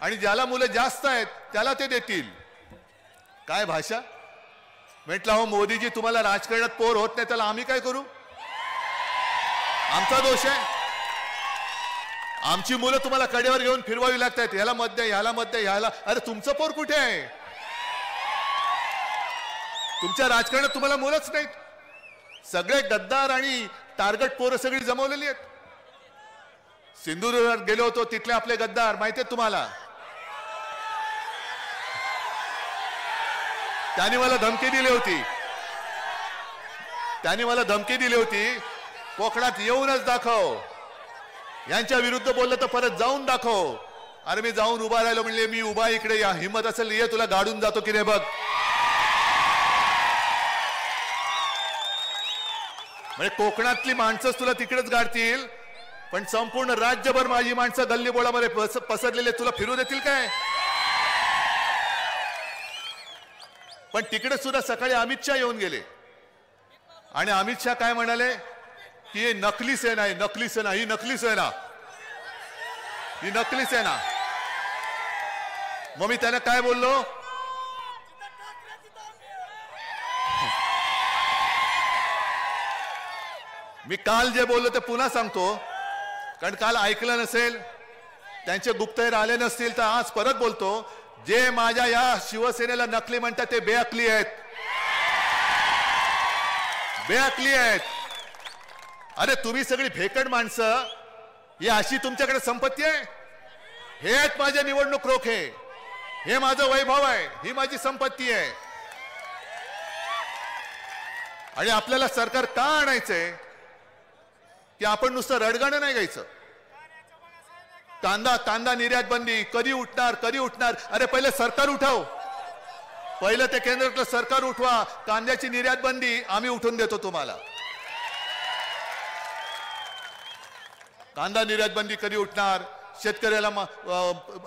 आणि ज्याला मुलं जास्त आहेत त्याला ते देतील. काय भाषा. म्हटलं हो मोदीजी तुम्हाला राजकारणात पोर होत नाही त्याला आम्ही काय करू. आमचा दोष आहे. आमची मुलं तुम्हाला कडेवर घेऊन फिरवावी लागतात. ह्याला मत द्या ह्याला मत द्या ह्याला. अरे तुमचं पोर कुठे आहे. तुमच्या राजकारणात तुम्हाला मुलंच नाहीत. सगळे गद्दार आणि टार्गेट पोरं सगळी जमवलेली आहेत. सिंधुदुर्गात गेलो होतो तिथले आपले गद्दार माहिती आहेत तुम्हाला. त्यांनी मला धमकी दिली होती कोकणात येऊनच दाखव. यांच्या विरुद्ध बोललं तर परत जाऊन दाखव. अरे मी जाऊन उभा राहिलो म्हणले मी उभा इकडे या हिम्मत असेल ये तुला गाडून जातो की रे बघ. म्हणजे कोकणातली माणसंच तुला तिकडेच गाडतील पण संपूर्ण राज्यभर माझी माणसं गल्ली बोळामध्ये पसरलेले तुला फिरू देतील काय. पण तिकडे सुद्धा सकाळी अमित शहा येऊन गेले आणि अमित शहा काय म्हणाले की हे नकली सेना आहे. नकली सेना ही नकली सेना ही नकली सेना. मग मी त्यांना काय बोललो मी काल जे बोललो ते पुन्हा सांगतो कारण काल ऐकलं नसेल त्यांचे गुप्तहेर आले नसतील तर आज परत बोलतो. जे माझ्या या शिवसेनेला नकली म्हणतात ते बेअक्ली आहेत. बेअक्ली आहेत. अरे तुम्ही सगळी भेकड माणसं ही अशी तुमच्याकडे संपत्ती आहे. हे आहेत माझे निवडणूक रोखे. हे माझं वैभव आहे. ही माझी संपत्ती आहे. आणि आपल्याला सरकार का आणायचंय की आपण नुसतं रडगाणं नाही गायचं. कांदा निर्यात बंदी कधी उठणार. अरे पहिले सरकार उठाव. पहिलं ते केंद्रातलं सरकार उठवा. कांद्याची निर्यात बंदी आम्ही उठवून देतो तुम्हाला. कांदा निर्यात बंदी कधी उठणार. शेतकऱ्याला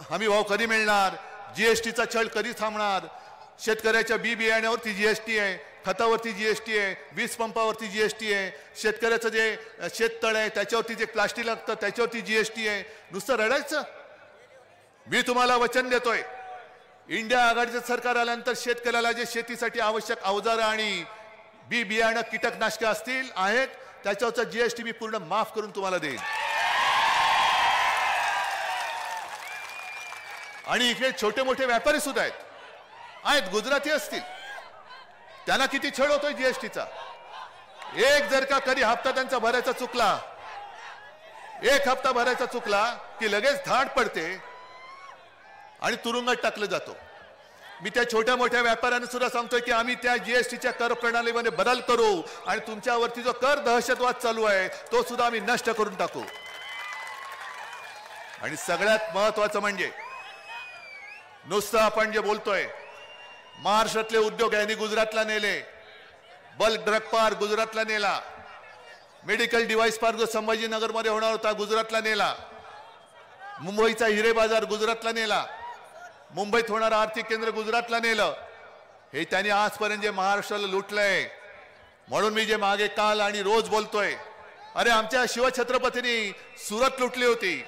हमी भाव कधी मिळणार. जीएसटीचा छळ कधी थांबणार. शेतकऱ्याच्या बी बियाण्यावरती जीएसटी आहे. खतावरती जीएसटी आहे. वीज पंपावरती जीएसटी आहे. शेतकऱ्याचं जे शेततळ आहे त्याच्यावरती जे प्लास्टिक लागतं त्याच्यावरती जीएसटी आहे. नुसतं रडायचं. मी तुम्हाला वचन देतोय इंडिया आघाडीचं सरकार आल्यानंतर शेतकऱ्याला जे शेतीसाठी आवश्यक अवजारं आणि बी बियाणं कीटकनाशकं असतील आहेत त्याच्यावरचा जीएसटी मी पूर्ण माफ करून तुम्हाला देईन. आणि इकडे छोटे मोठे व्यापारी सुद्धा आहेत गुजराती असतील त्यांना किती छळ होतोय जीएसटीचा. एक जर का कधी हप्ता त्यांचा भरायचा चुकला एक हप्ता भरायचा चुकला की लगेच धाड पडते आणि तुरुंगात टाकलं जातो. मी त्या छोट्या मोठ्या व्यापाऱ्यांना सुद्धा सांगतोय की आम्ही त्या जीएसटीच्या कर प्रणालीमध्ये बदल करू आणि तुमच्यावरती जो कर दहशतवाद चालू आहे तो सुद्धा आम्ही नष्ट करून टाकू. आणि सगळ्यात महत्वाचं म्हणजे नुसतं आपण जे बोलतोय महाराष्ट्रातले उद्योग यांनी गुजरातला नेले. बल्क ड्रग पार्क गुजरातला नेला. मेडिकल डिव्हाइस पार्क जो संभाजीनगरमध्ये होणार होता गुजरातला नेला. मुंबईचा हिरे बाजार गुजरातला नेला. मुंबईत होणारं आर्थिक केंद्र गुजरातला नेलं. हे त्यांनी आजपर्यंत जे महाराष्ट्राला लुटलंय. म्हणून मी जे मागे काल आणि रोज बोलतोय अरे आमच्या शिवछत्रपतींनी सुरत लुटली होती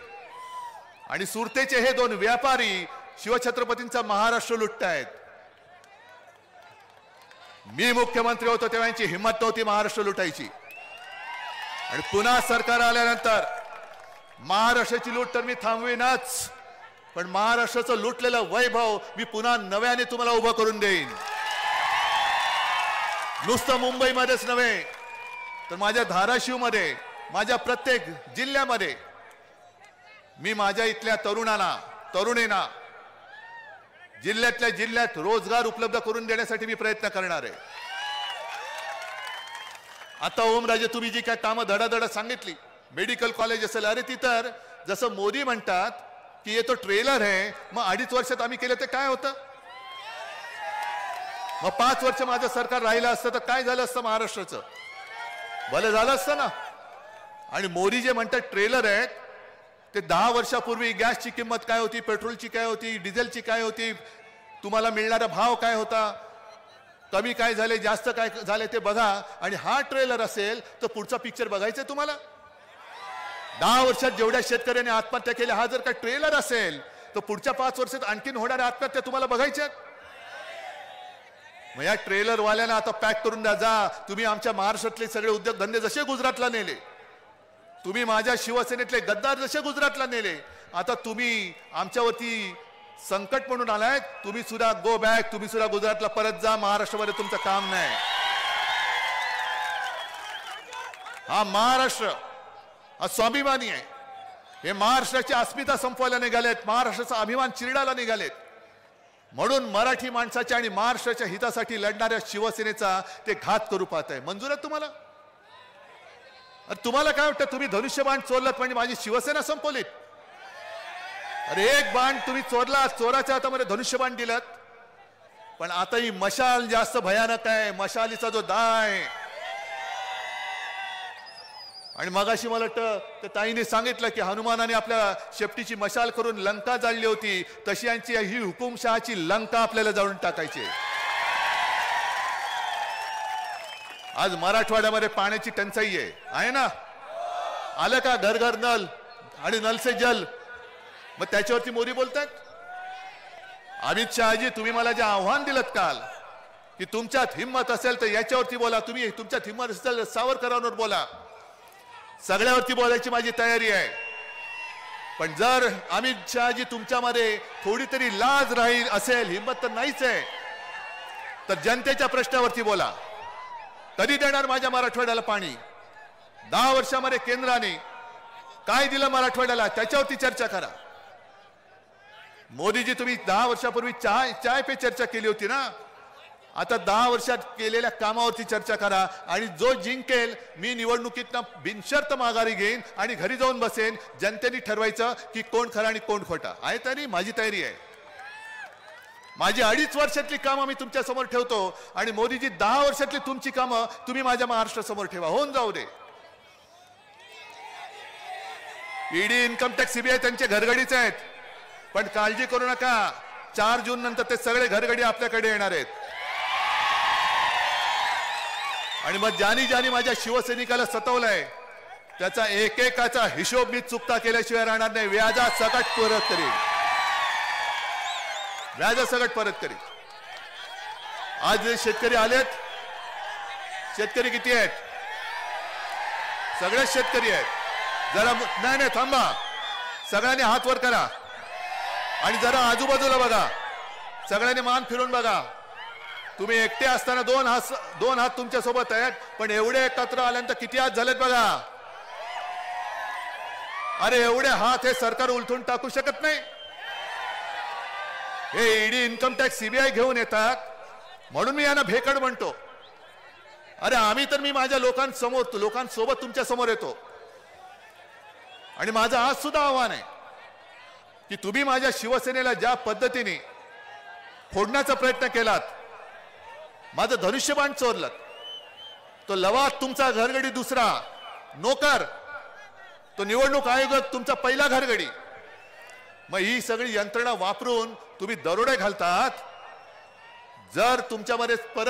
आणि सुरतेचे हे दोन व्यापारी शिवछत्रपतींचा महाराष्ट्र लुटतायत. मी मुख्यमंत्री होतो तेव्हा यांची हिंमत नव्हती महाराष्ट्र लुटायची. आणि पुन्हा सरकार आल्यानंतर महाराष्ट्राची लूट तर मी थांबवीनच पण महाराष्ट्राचं लुटलेलं वैभव मी पुन्हा नव्याने तुम्हाला उभं करून देईन. नुसतं मुंबईमध्येच नव्हे तर माझ्या धाराशिवमध्ये माझ्या प्रत्येक जिल्ह्यामध्ये मी माझ्या इथल्या तरुणींना जिल्ह्यातल्या जिल्ह्यात रोजगार उपलब्ध करून देण्यासाठी मी प्रयत्न करणार आहे. आता ओमराजे तुम्ही जी काय कामं धडाधड सांगितली मेडिकल कॉलेज असेल अरे ती तर जसं मोदी म्हणतात की ये तो ट्रेलर आहे. मग 2.5 वर्षात आम्ही केलं ते काय होतं. मग 5 वर्ष माझं सरकार राहिलं असतं तर काय झालं असतं महाराष्ट्राचं. भलं झालं असतं ना. आणि मोदी जे म्हणतात ट्रेलर आहेत ते 10 वर्षापूर्वी गॅसची किंमत काय होती पेट्रोलची काय होती डिझेलची काय होती तुम्हाला मिळणारा भाव काय होता कमी काय झाले जास्त काय झाले ते बघा. आणि हा ट्रेलर असेल तर पुढचा पिक्चर बघायचा तुम्हाला. 10 वर्षात जेवढ्या शेतकऱ्यांनी आत्महत्या केल्या हा जर का ट्रेलर असेल तर पुढच्या 5 वर्षात आणखीन होणाऱ्या आत्महत्या तुम्हाला बघायच्यात? मग या ट्रेलर वाल्यांना आता पॅक करून द्या. जा, तुम्ही आमच्या महाराष्ट्रातले सगळे उद्योगधंदे जसे गुजरातला नेले, तुम्ही माझ्या शिवसेनेतले गद्दार जसे गुजरातला नेले, आता तुम्ही आमच्यावरती संकट म्हणून आलाय. तुम्ही सुद्धा गो बॅक, तुम्ही सुद्धा गुजरातला परत जा. महाराष्ट्रामध्ये तुमचं काम नाही. हा महाराष्ट्र हा स्वाभिमानी आहे. हे महाराष्ट्राची अस्मिता संपवायला निघालेत, महाराष्ट्राचा अभिमान चिरडायला निघालेत. म्हणून मराठी माणसाच्या आणि महाराष्ट्राच्या हितासाठी लढणाऱ्या शिवसेनेचा ते घात करू पाहत आहे. मंजूर आहे तुम्हाला? तुम्हाला काय वाटतं, तुम्ही धनुष्यबाण चोरलात म्हणजे माझी शिवसेना संपवलीत? अरे एक बाण तुम्ही चोरला, चोराच्या हातामध्ये धनुष्यबाण दिलात. पण आता ही मशाल जास्त भयानक आहे. मशालीचा जो दाळ आहे, आणि मगाशी मला वाटतं त्या ताईने सांगितलं की हनुमानाने आपल्या शेपटीची मशाल करून लंका जाळली होती, तशी यांची ही हुकुमशहाची लंका आपल्याला जाळून टाकायची. आज मराठवाड्यामध्ये पाण्याची टंचाई आहे ना? आलं का घर घर नल आणि नल से जल? मग त्याच्यावरती मोदी बोलतात. अमित शहाजी, तुम्ही मला जे आव्हान दिलं काल की तुमच्यात हिंमत असेल तर याच्यावरती बोला, तुम्ही तुमच्यात हिंमत असेल सावरकरांवर बोला, सगळ्यावरती बोलायची माझी तयारी आहे. पण जर अमित शहाजी तुमच्यामध्ये थोडी तरी लाज राहील असेल, हिंमत तर नाहीच आहे, तर जनतेच्या प्रश्नावरती बोला. कधी देणार माझ्या मराठवाड्याला पाणी? 10 वर्षामध्ये केंद्राने काय दिलं मराठवाड्याला त्याच्यावरती चर्चा करा. मोदीजी, तुम्ही 10 वर्षापूर्वी चाय पे चर्चा केली होती ना? आता 10 वर्षात केलेल्या कामावरती चर्चा करा. आणि जो जिंकेल, मी निवडणुकीतनं बिनशर्त माघारी घेईन आणि घरी जाऊन बसेन. जनतेने ठरवायचं की कोण खरं आणि कोण खोटा आहे. तरी माझी तयारी आहे. माझी 2.5 वर्षातली कामं मी तुमच्या समोर ठेवतो आणि मोदीजी 10 वर्षातली तुमची कामं तुम्ही माझ्या महाराष्ट्रासमोर ठेवा. होऊन जाऊ दे. ईडी, इन्कम टॅक्स, सीबीआय त्यांचे घरगडीचे आहेत, पण काळजी करू नका. 4 जून नंतर ते सगळे घरगडी आपल्याकडे येणार आहेत. आणि मग ज्यानी माझ्या शिवसैनिकाला सतवलंय त्याचा एकेकाचा हिशोब मी चुकता केल्याशिवाय राहणार नाही. व्याजासकट परत करीन. व्याजासकट परत करीन. आज जे शेतकरी आलेत, शेतकरी किती आहेत? सगळेच शेतकरी आहेत. जरा नाही थांबा, सगळ्यांनी हात वर करा आणि जरा आजूबाजूला बघा. सगळ्यांनी मान फिरून बघा. तुम्ही एकटे असताना दोन हात तुमच्या सोबत आहेत, पण एवढे एकत्र आल्यानंतर किती हात झालेत बघा. अरे एवढे हात हे सरकार उलथून टाकू शकत नाही. हे ईडी, इन्कम टॅक्स, सीबीआय घेऊन येतात म्हणून मी यांना भेकड म्हणतो. अरे मी माझ्या लोकांसोबत तुमच्या समोर येतो. आणि माझं आज सुद्धा आव्हान आहे की तुम्ही माझ्या शिवसेनेला ज्या पद्धतीने फोडण्याचा प्रयत्न केलात, माझं धनुष्यबाण चोरलं, तो लवाद तुमचा घरगडी दुसरा, नोकर तो निवडणूक आयोग तुमचा पहिला घरगडी. मग ही सगळी यंत्रणा वापरून तुम्ही दरोडे घालतात. जर तुमच्यामध्ये परत